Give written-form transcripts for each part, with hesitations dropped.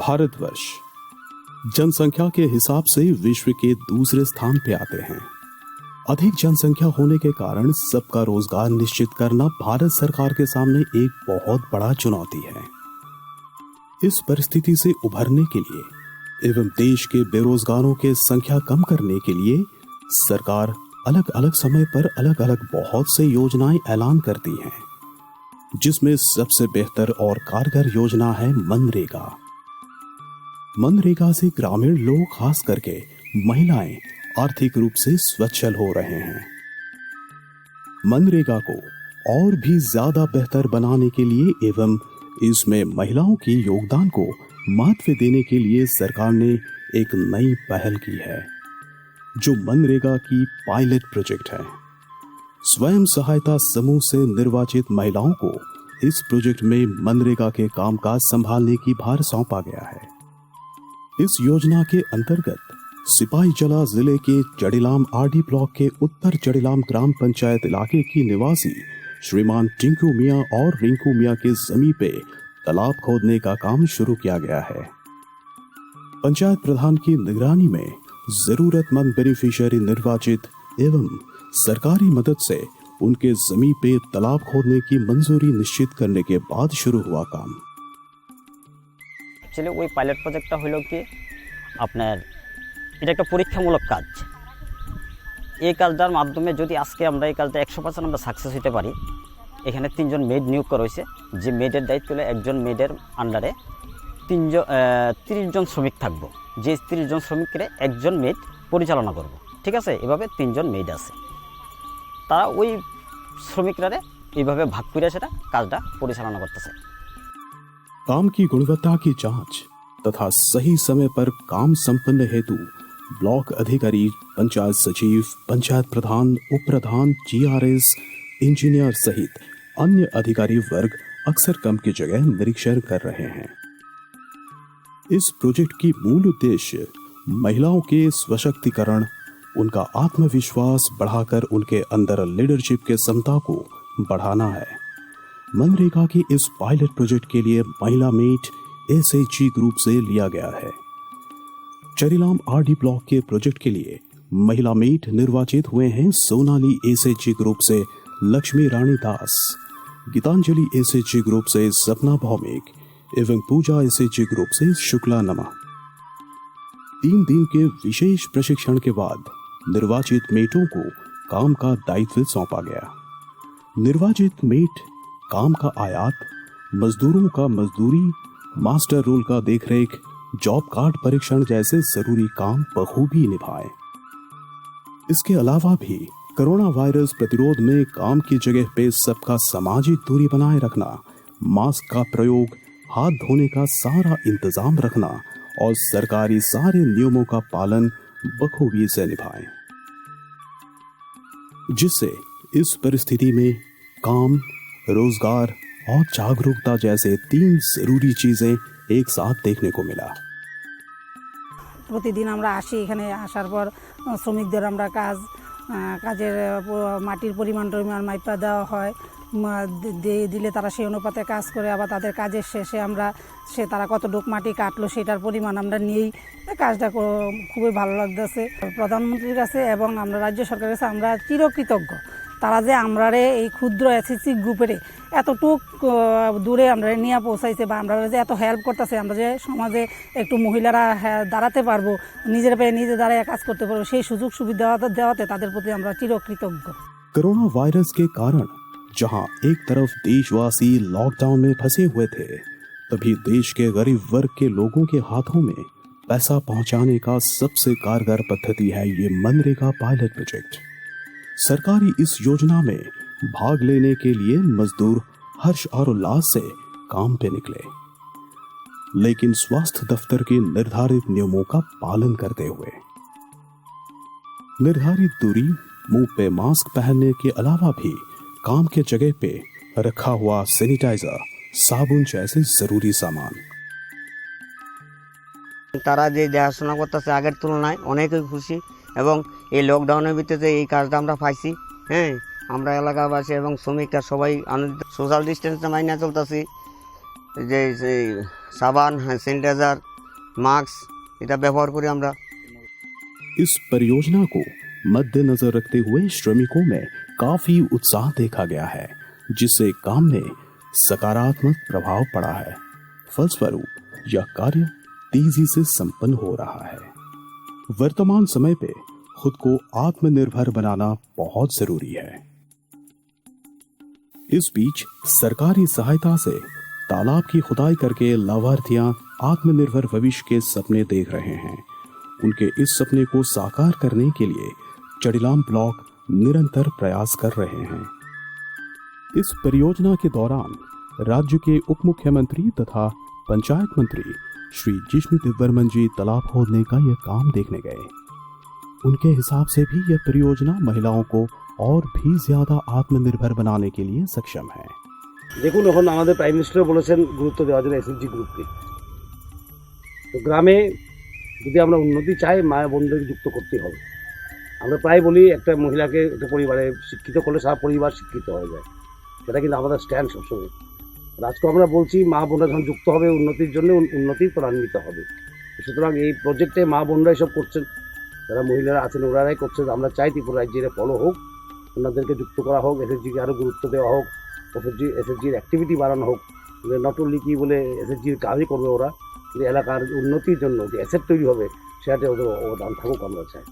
भारतवर्ष जनसंख्या के हिसाब से विश्व के दूसरे स्थान पे आते हैं। अधिक जनसंख्या होने के कारण सबका रोजगार निश्चित करना भारत सरकार के सामने एक बहुत बड़ा चुनौती है। इस परिस्थिति से उभरने के लिए एवं देश के बेरोजगारों के संख्या कम करने के लिए सरकार अलग अलग समय पर अलग अलग बहुत से योजनाएं ऐलान करती हैं, जिसमें सबसे बेहतर और कारगर योजना है मनरेगा। मनरेगा से ग्रामीण लोग, खास करके महिलाएं, आर्थिक रूप से स्वच्छल हो रहे हैं। मनरेगा को और भी ज्यादा बेहतर बनाने के लिए एवं इसमें महिलाओं के योगदान को महत्व देने के लिए सरकार ने एक नई पहल की है, जो मनरेगा की पायलट प्रोजेक्ट है। स्वयं सहायता समूह से निर्वाचित महिलाओं को इस प्रोजेक्ट में मनरेगा के कामकाज संभालने की भार सौंपा गया है। इस योजना के अंतर्गत सिपाहीजला जिले के चड़ीलाम आरडी ब्लॉक के उत्तर चड़ीलाम ग्राम पंचायत इलाके की निवासी श्रीमान टिंकू मियां और रिंकू मियां के जमीन पे तालाब खोदने का काम शुरू किया गया है। पंचायत प्रधान की निगरानी में जरूरतमंद बेनिफिशियरी निर्वाचित एवं सरकारी मदद से उनके जमीन पे तालाब खोदने की मंजूरी निश्चित करने के बाद शुरू हुआ काम। एक्चुअली ওই পাইলট প্রজেক্টটা হলো কি আপনার এটা একটা পরীক্ষামূলক কাজ। এই কাজটার মাধ্যমে যদি আজকে আমরা এই কাজটা 100% আমরা সাকসেস হতে পারি, এখানে 3 জন মেড নিয়োগ করা হয়েছে, যে মেডের দায়িত্ব হলো একজন মেডের আন্ডারে 30 জন শ্রমিক থাকবো, যে 30 জন শ্রমিককে একজন মেড পরিচালনা করব। ঠিক আছে, এভাবে 3 জন মেড আছে, তারা ওই শ্রমিকরা এইভাবে ভাগ করে সেটা কাজটা পরিচালনা করতেছে। काम की गुणवत्ता की जांच तथा सही समय पर काम संपन्न हेतु ब्लॉक अधिकारी, पंचायत सचिव, पंचायत प्रधान, उप प्रधान, जीआरएस, इंजीनियर सहित अन्य अधिकारी वर्ग अक्सर कम की जगह निरीक्षण कर रहे हैं। इस प्रोजेक्ट की मूल उद्देश्य महिलाओं के सशक्तिकरण, उनका आत्मविश्वास बढ़ाकर उनके अंदर लीडरशिप के क्षमता को बढ़ाना है। मनरेगा के इस पायलट प्रोजेक्ट के लिए महिला मेट एसएचजी ग्रुप से लिया गया है। चड़ीलाम आरडी ब्लॉक के प्रोजेक्ट के लिए महिला मेट निर्वाचित हुए हैं सोनाली एसएचजी ग्रुप से लक्ष्मी रानी दास, गीतांजलि एसएचजी ग्रुप से सपना भौमिक एवं पूजा एसएचजी ग्रुप से शुक्ला नमा। 3 दिन के विशेष प्रशिक्षण के बाद निर्वाचित मेटों को काम का दायित्व सौंपा गया। निर्वाचित मेट काम का आयात, मजदूरों का मजदूरी, मास्टर रोल का देखरेख, जॉब कार्ड परीक्षण जैसे जरूरी काम बखूबी निभाए। इसके अलावा भी कोरोना वायरस प्रतिरोध में काम की जगह पे सबका सामाजिक दूरी बनाए रखना, मास्क का प्रयोग, हाथ धोने का सारा इंतजाम रखना और सरकारी सारे नियमों का पालन बखूबी से निभाएं, जिससे इस परिस्थिति में काम, रोजगार और जागरूकता जैसे 3 जरूरी चीजें एक साथ देखने को मिला। প্রতিদিন আমরা আসি, এখানে আসার পর শ্রমিকদের আমরা কাজের মাটির পরিমাণ মাইপা দেওয়া হয়, দিলে তারা সেই অনুপাতে কাজ করে। আবার তাদের কাজের শেষে তারা কতটুকু মাটি কাটলো সেটার পরিমাণ আমরা নিয়েই কাজটা খুবই ভালো লাগতেছে। প্রধানমন্ত্রীর কাছে এবং আমরা রাজ্য সরকারের কাছে আমরা চিরকৃতজ্ঞ। তারা যে আমরা এই ক্ষুদ্র এসএসজি গ্রুপের এতটুক দূরে আমরা নিয়ে পৌঁছাইছে বা আমরা যে এত হেল্প করতেছে, আমরা যে সমাজে একটু মহিলারা দাঁড়াতে পারবো, নিজের পায়ে নিজে দাঁড়িয়ে কাজ করতে পারবো, সেই সুযোগ সুবিধা দেওয়াতে তাদের প্রতি আমরা চিরকৃতজ্ঞ। कोरोना वायरस के कारण जहां एक तरफ देशवासी लॉकडाउन में फंसे हुए थे, तभी देश के गरीब वर्ग के लोगों के हाथों में पैसा पहुंचाने का सबसे कारगर पद्धति है ये मनरेगा पायलट प्रोजेक्ट। सरकारी इस योजना में भाग लेने के लिए मजदूर हर्ष और उल्लास से काम पे निकले, लेकिन स्वास्थ्य दफ्तर के निर्धारित नियमों का पालन करते हुए। निर्धारित दूरी, मुंह पे मास्क पहनने के अलावा भी काम के जगह पे रखा हुआ सैनिटाइजर, साबुन जैसे जरूरी सामान। তারা যে দেখাশোনা করতেছে আগের তুলনায় অনেকই খুশি এবং এই লকডাউনের ভিতরে এই কাজটা আমরা পাইছি। হ্যাঁ, আমরা এলাকাবাসী এবং শ্রমিকরা সবাই সোশ্যাল ডিস্টেন্স মাইনে চলতেছি, যে সাবান, স্যানিটাইজার মাস্ক এটা ব্যবহার করি আমরা। इस परियोजना को मद्देनजर रखते हुए श्रमिकों में काफी उत्साह देखा गया है, जिससे काम में सकारात्मक प्रभाव पड़ा है। फलस्वरूप यह कार्य तेजी से संपन्न हो रहा है। वर्तमान समय पे खुद को आत्मनिर्भर बनाना बहुत जरूरी है। इस बीच सरकारी सहायता से तालाब की खुदाई करके लाभार्थियां आत्मनिर्भर भविष्य के सपने देख रहे हैं। उनके इस सपने को साकार करने के लिए चड़िलाम ब्लॉक निरंतर प्रयास कर रहे हैं। इस परियोजना के दौरान राज्य के उप मुख्यमंत्री तथा पंचायत मंत्री श्री जिष्णु देवबर्मन जी तालाब खोदने का यह काम देखने गए। उनके हिसाब से भी यह परियोजना महिलाओं को और भी ज्यादा आत्मनिर्भर बनाने के लिए सक्षम है। দেখুন, এখন আমাদের প্রাইম মিনিস্টার বলেছেন গুরুত্ব দেওয়ার জন্য এসএসজি গ্রুপকে। তো গ্রামে যদি আমরা উন্নতি চাই, মা বোনদেরকে যুক্ত করতে হবে। আমরা প্রায় বলি একটা মহিলাকে একটা পরিবারে শিক্ষিত করলে সারা পরিবার শিক্ষিত হয়ে যায়, সেটা কিন্তু আমাদের স্ট্যান্ড সবসময়। আজকে আমরা বলছি মা বোনরা যখন যুক্ত হবে উন্নতির জন্য, উন্নতি ত্বরান্বিত হবে। সুতরাং এই প্রজেক্টে মা বোনরাই সব করছেন, যারা মহিলারা আছেন ওরাই করছেন। আমরা চাই ত্রিপুরা রাজ্যে ফলো হোক, ওনাদেরকে যুক্ত করা হোক, এসএসজিকে আরও গুরুত্ব দেওয়া হোক, এসএসজির অ্যাক্টিভিটি বাড়ানো হোক। নট অনলি কি বলে এসএসজির কাজই করবে ওরা, যে এলাকার উন্নতির জন্য যে অ্যাসেট তৈরি হবে সেটাতে ওদের অবদান থাকুক আমরা চাই।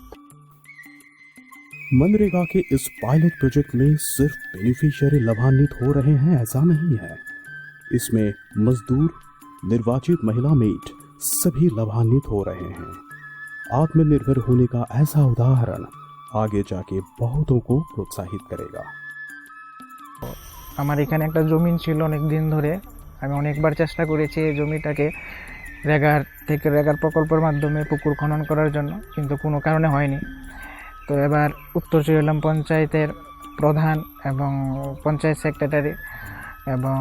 मनरेगा के इस पायलट प्रोजेक्ट में सिर्फ बेनिफिशियरी लाभान्वित हो रहे हैं ऐसा नहीं है। इसमें मजदूर, निर्वाचित महिला मेट सभी लाभान्वित हो रहे हैं। आत्मनिर्भर होने का ऐसा उदाहरण आगे जाके बहुतों को प्रोत्साहित करेगा। আমার এখানে একটা জমি ছিল অনেক দিন ধরে। আমি অনেকবার চেষ্টা করেছি এই জমিটাকে রেগার প্রকল্পের মাধ্যমে পুকুর খনন করার জন্য, কিন্তু কোনো কারণে হয়নি। তো এবার উত্তর চড়িলাম পঞ্চায়েতের প্রধান এবং পঞ্চায়েত সেক্রেটারি এবং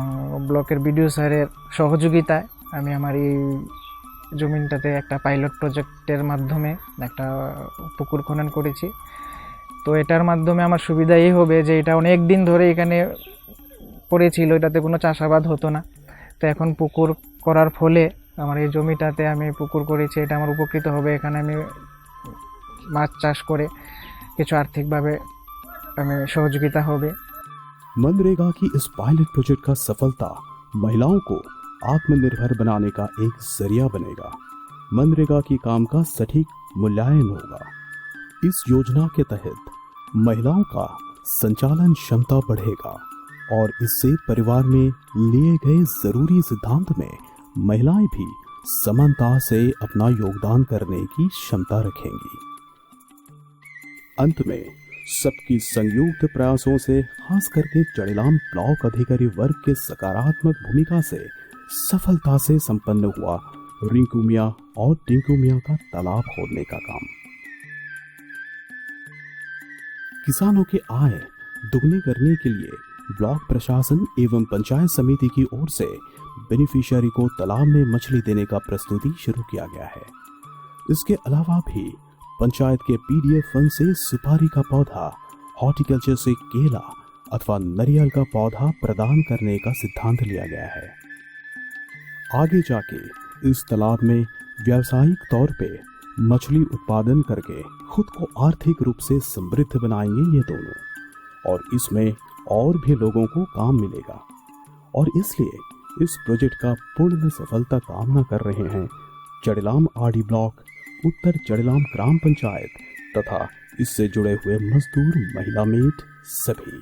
ব্লকের বিডিও স্যারের সহযোগিতায় আমি আমার এই জমিটাতে একটা পাইলট প্রজেক্টের মাধ্যমে একটা পুকুর খনন করেছি। তো এটার মাধ্যমে আমার সুবিধা এই হবে যে এটা অনেক দিন ধরে এখানে পড়েছিল, এটাতে কোনো চাষাবাদ হতো না। তো এখন পুকুর করার ফলে আমার এই জমিটাতে আমি পুকুর করেছি, এটা আমার উপকৃত হবে। এখানে আমি মাছ চাষ করে কিছু আর্থিকভাবে আমি সহযোগিতা হবে। मनरेगा की इस पायलट प्रोजेक्ट का सफलता महिलाओं को आत्मनिर्भर बनाने का एक जरिया बनेगा। मनरेगा की काम का सटीक मूल्यांकन होगा। इस योजना के तहत महिलाओं का संचालन क्षमता बढ़ेगा और इससे परिवार में लिए गए जरूरी सिद्धांत में महिलाएं भी समानता से अपना योगदान करने की क्षमता रखेंगी। अंत में सबकी संयुक्त प्रयासों से खास करके चड़िलाम ब्लॉक अधिकारी वर्ग के सकारात्मक भूमिका से सफलता से संपन्न हुआ रिंकू मियां और टिंकू मियां का तालाब खोदने का काम। किसानों के आय दुगने करने के लिए ब्लॉक प्रशासन एवं पंचायत समिति की ओर से बेनिफिशियरी को तालाब में मछली देने का प्रस्तुति शुरू किया गया है। इसके अलावा भी पंचायत के पीडीएफ फंड से सुपारी का पौधा, हॉर्टिकल्चर से केला अथवा नारियल का पौधा प्रदान करने का सिद्धांत लिया गया है। आगे जाके इस तालाब में व्यावसायिक तौर पे मछली उत्पादन करके खुद को आर्थिक रूप से समृद्ध बनाएंगे ये दोनों, और इसमें और भी लोगों को काम मिलेगा। और इसलिए इस प्रोजेक्ट का पूर्ण सफलता कामना कर रहे हैं चड़िलाम आरडी ब्लॉक, उत्तर चड़िलाम ग्राम पंचायत तथा इससे जुड़े हुए मजदूर, महिला मेट सभी।